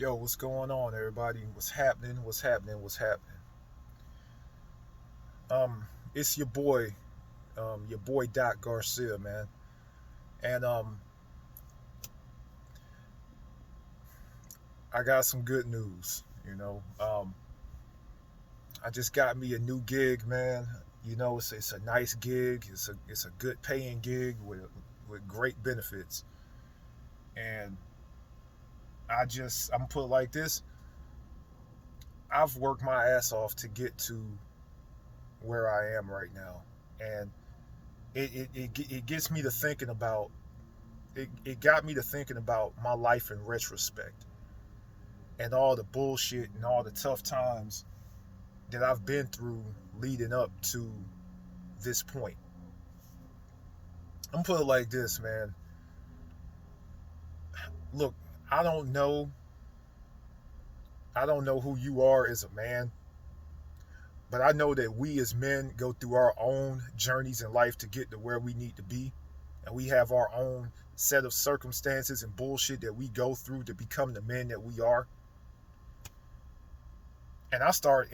Yo, what's going on, everybody? What's happening? What's happening? What's happening? It's your boy Doc Garcia, man. And I got some good news. I just got me a new gig, man. It's a nice gig. It's a good paying gig with great benefits. And I'm gonna put it like this. I've worked my ass off to get to where I am right now, and it gets me to thinking about it got me to thinking about my life in retrospect and all the bullshit and all the tough times that I've been through leading up to this point. I'm gonna put it like this, man. Look, I don't know I don't know who you are as a man, but I know that we as men go through our own journeys in life to get to where we need to be. And we have our own set of circumstances and bullshit that we go through to become the men that we are. And I start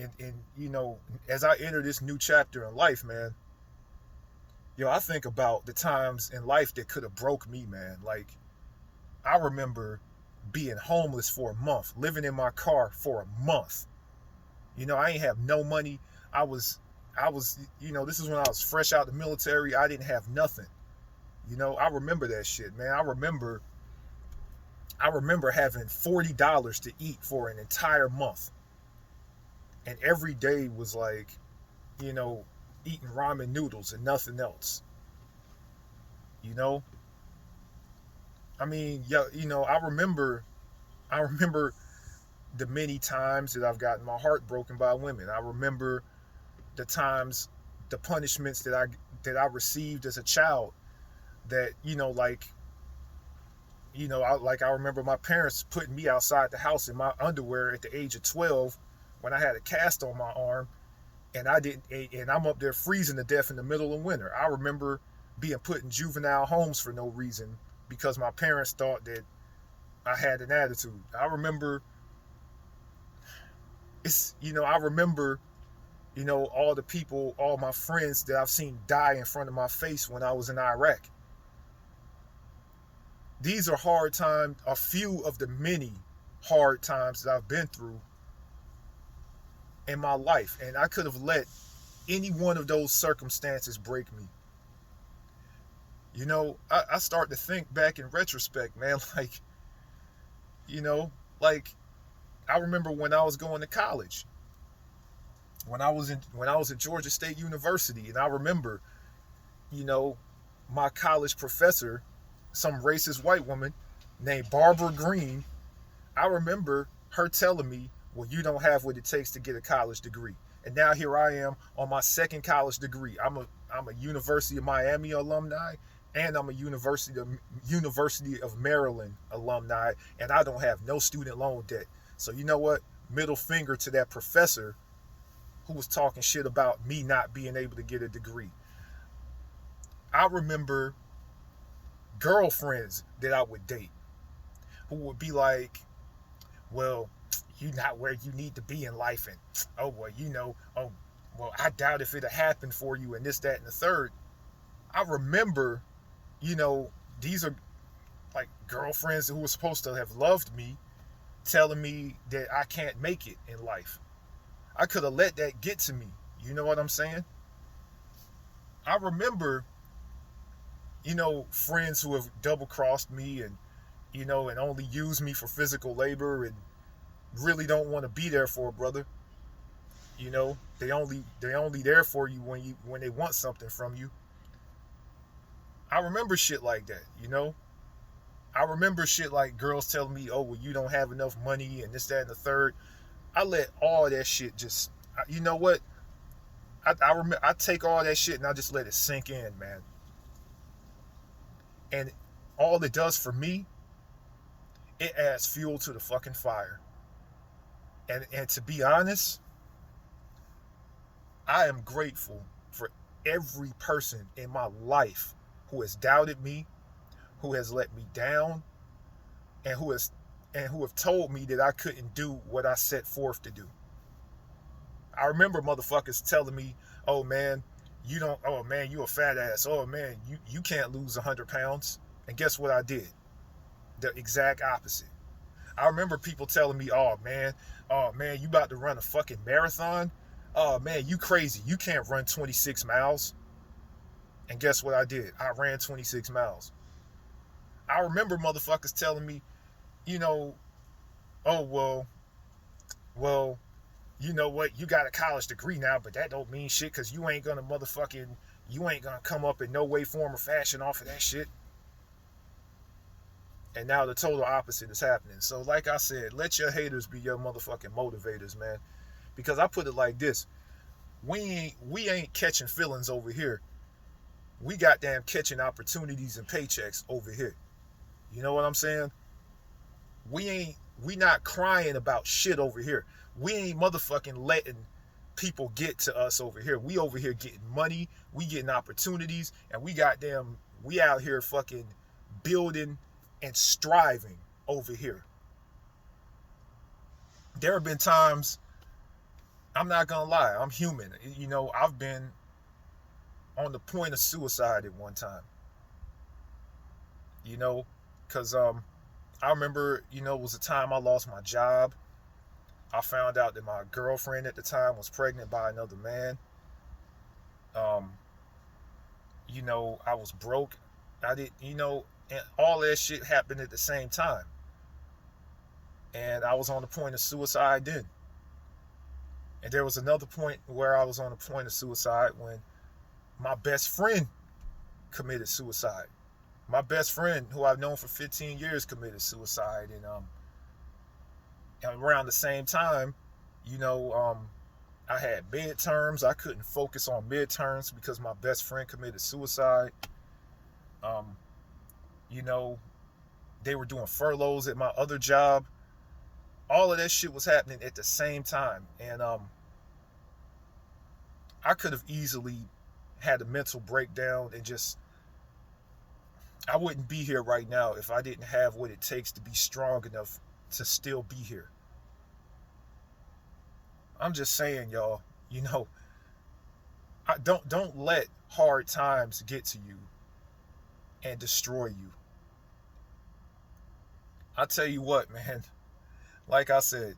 as I enter this new chapter in life, man, I think about the times in life that could have broke me, man. Like, I remember being homeless for a month, living in my car for a month. I ain't have no money. I was, this is when I was fresh out the military. I didn't have nothing. I remember that shit, man. I remember having $40 to eat for an entire month. And every day was like, you know, eating ramen noodles and nothing else. You know? I mean, yeah, I remember the many times that I've gotten my heart broken by women. I remember the times, the punishments that I received as a child. That I remember my parents putting me outside the house in my underwear at the age of 12 when I had a cast on my arm, and I didn't, and I'm up there freezing to death in the middle of winter. I remember being put in juvenile homes for no reason because my parents thought that I had an attitude. I remember all the people, all my friends that I've seen die in front of my face when I was in Iraq. These are hard times, a few of the many hard times that I've been through in my life. And I could have let any one of those circumstances break me. I start to think back in retrospect, man, you know, like I remember when I was going to college, when I was at Georgia State University, and I remember, you know, my college professor, some racist white woman named Barbara Green. I remember her telling me, well, you don't have what it takes to get a college degree. And now here I am on my second college degree. I'm a University of Miami alumni, and I'm a University of Maryland alumni, and I don't have no student loan debt. So you know what? Middle finger to that professor who was talking shit about me not being able to get a degree. I remember girlfriends that I would date who would be like, well, you're not where you need to be in life, and oh well, oh well, I doubt if it'll happen for you, and this, that, and the third. I remember, you know, these are like girlfriends who were supposed to have loved me telling me that I can't make it in life. I could have let that get to me. You know what I'm saying? I remember, friends who have double crossed me and only use me for physical labor and really don't want to be there for a brother. They only there for you when they want something from you. I remember shit like that. I remember shit like girls telling me, "Oh, well, you don't have enough money and this, that, and the third." I let all that shit just. You know what? I take all that shit and I just let it sink in, man. And all it does for me, it adds fuel to the fucking fire. And to be honest, I am grateful for every person in my life who has doubted me, who has let me down, and who has and who have told me that I couldn't do what I set forth to do. I remember motherfuckers telling me, oh man, you don't, oh man, you a fat ass. Oh man, you can't lose 100 pounds. And guess what I did? The exact opposite. I remember people telling me, oh man, you about to run a fucking marathon? Oh man, you crazy. You can't run 26 miles. And guess what I did? I ran 26 miles. I remember motherfuckers telling me, you know, oh well, you know what? You got a college degree now, but that don't mean shit because you ain't gonna come up in no way, form, or fashion off of that shit. And now the total opposite is happening. So like I said, let your haters be your motherfucking motivators, man. Because I put it like this. We ain't catching feelings over here. We goddamn catching opportunities and paychecks over here. You know what I'm saying? We not crying about shit over here. We ain't motherfucking letting people get to us over here. We over here getting money, we getting opportunities, and we out here fucking building and striving over here. There have been times, I'm not gonna lie, I'm human. You know, I've been on the point of suicide at one time. You know, because I remember, you know, it was a time I lost my job. I found out that my girlfriend at the time was pregnant by another man. You know, I was broke. I did, you know, and all that shit happened at the same time. And I was on the point of suicide then. And there was another point where I was on the point of suicide when my best friend committed suicide. My best friend, who I've known for 15 years, committed suicide. And around the same time, you know, I had midterms. I couldn't focus on midterms because my best friend committed suicide. You know, they were doing furloughs at my other job. All of that shit was happening at the same time. And I could have easily had a mental breakdown and just, I wouldn't be here right now if I didn't have what it takes to be strong enough to still be here. I'm just saying, y'all, you know, don't let hard times get to you and destroy you. I tell you what, man, like I said,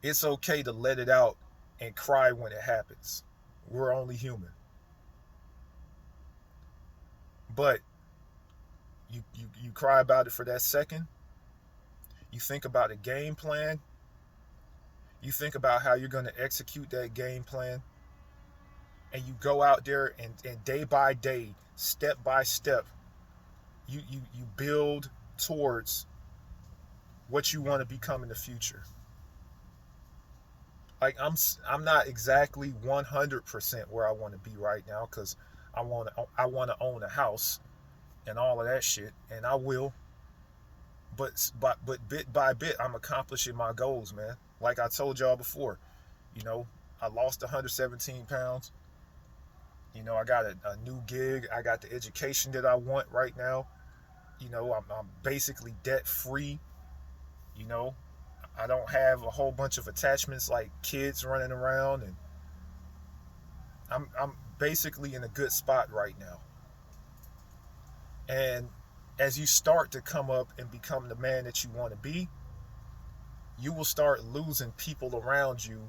it's okay to let it out and cry when it happens. We're only human. But you cry about it for that second. You think about a game plan. You think about how you're going to execute that game plan. And you go out there and day by day, step by step, you build towards what you want to become in the future. Like I'm not exactly 100% where I want to be right now because I want to own a house and all of that shit, and I will. But bit by bit, I'm accomplishing my goals, man. Like I told y'all before, you know, I lost 117 pounds. You know, I got a new gig. I got the education that I want right now. You know, I'm basically debt free. You know, I don't have a whole bunch of attachments like kids running around, and I'm basically in a good spot right now. And as you start to come up and become the man that you want to be, you will start losing people around you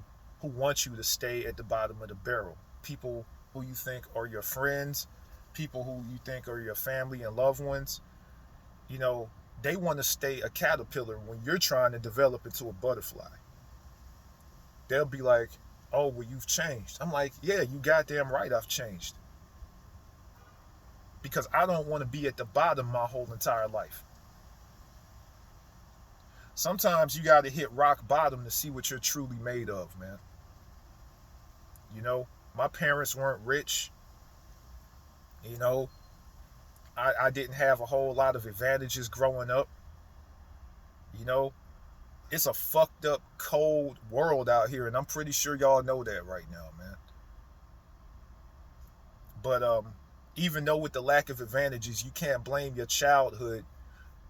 who want you to stay at the bottom of the barrel. People who you think are your friends, people who you think are your family and loved ones. You know, they want to stay a caterpillar when you're trying to develop into a butterfly. They'll be like, oh, well, you've changed. I'm like, yeah, you goddamn right I've changed. Because I don't want to be at the bottom my whole entire life. Sometimes you got to hit rock bottom to see what you're truly made of, man. You know, my parents weren't rich. You know, I didn't have a whole lot of advantages growing up. You know, it's a fucked up, cold world out here, and I'm pretty sure y'all know that right now, man. But even though with the lack of advantages, you can't blame your childhood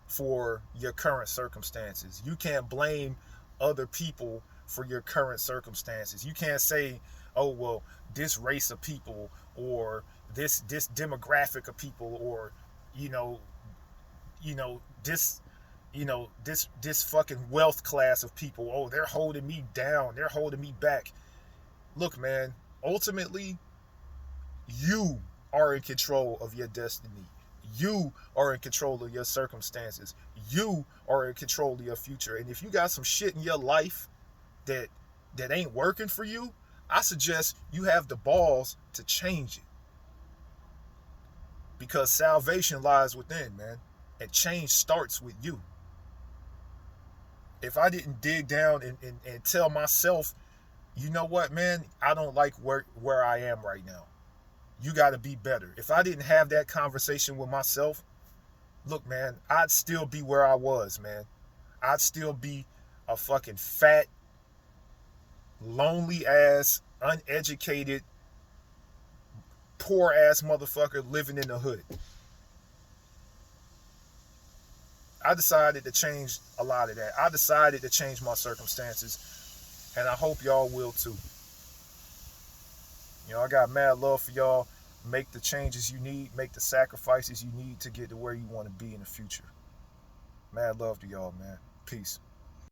for your current circumstances. You can't blame other people for your current circumstances. You can't say, oh, well, this race of people, or this demographic of people, or you know this this fucking wealth class of people, oh, they're holding me down, they're holding me back. Look, man, ultimately you are in control of your destiny. You are in control of your circumstances. You are in control of your future. And if you got some shit in your life that ain't working for you, I suggest you have the balls to change it. Because salvation lies within, man. And change starts with you. If I didn't dig down and tell myself, you know what, man, I don't like where I am right now. You got to be better. If I didn't have that conversation with myself, look, man, I'd still be where I was, man. I'd still be a fucking fat, lonely ass, uneducated, poor ass motherfucker living in the hood. I decided to change a lot of that. I decided to change my circumstances, and I hope y'all will too. You know, I got mad love for y'all. Make the changes you need, make the sacrifices you need to get to where you want to be in the future. Mad love to y'all, man. Peace.